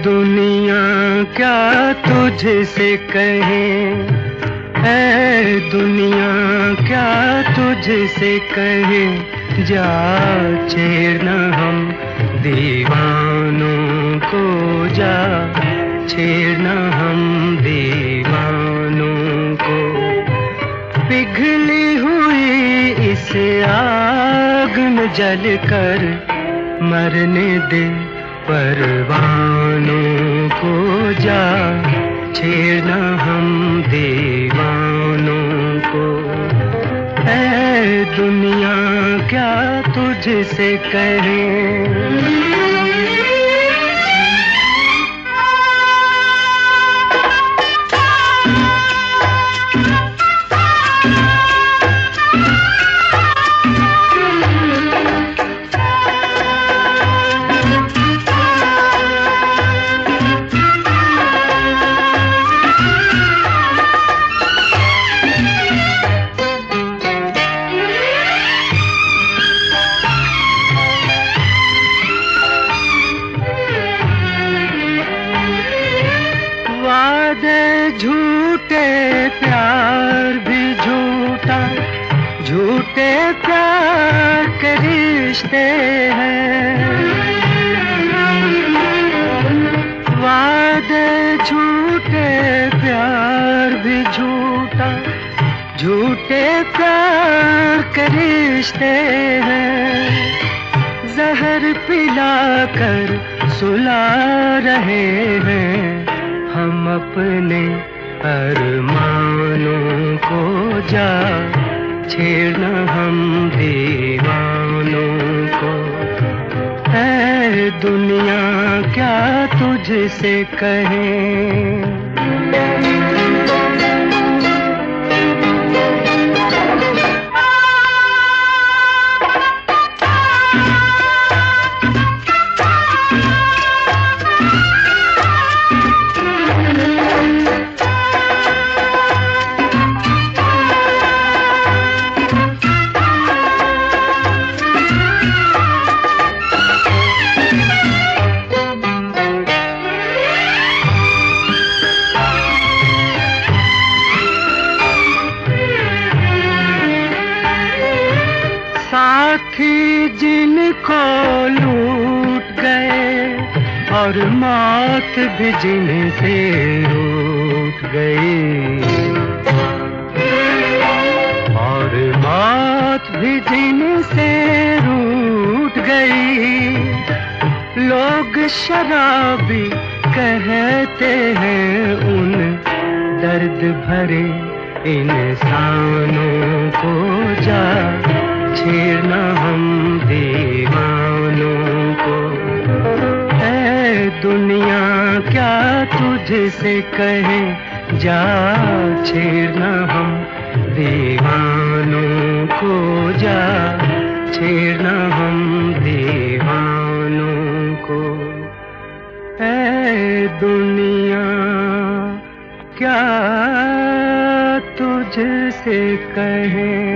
दुनिया क्या तुझसे कहे, ऐ दुनिया क्या तुझसे कहे, जा छेड़ना हम दीवानों को, जा छेड़ना हम दीवानों को। पिघली हुई इस आग में जल कर मरने दे परवानों को, जा छेड़ना हम दीवानों को। ऐ दुनिया क्या तुझसे कहे। झूठे प्यार भी झूठा, झूठे प्यार के रिश्ते हैं। वादे झूठे प्यार भी झूठा, झूठे प्यार के रिश्ते हैं। जहर पिलाकर सुला रहे हैं हम अपने अरमानों को, जा छेड़ना हम दीवानों को। ऐ दुनिया क्या तुझसे कहे। साथी जिनको लूट गए और मौत भी जिनसे रूठ गई, और मौत भी जिनसे रूठ गई। लोग शराबी कहते हैं उन दर्द भरे इंसानों को, जा छेड़ना हम दीवानों को। ऐ दुनिया क्या तुझसे कहे, जा छेड़ना हम दीवानों को, जा छेड़ना हम दीवानों को। ऐ दुनिया क्या तुझसे कहे।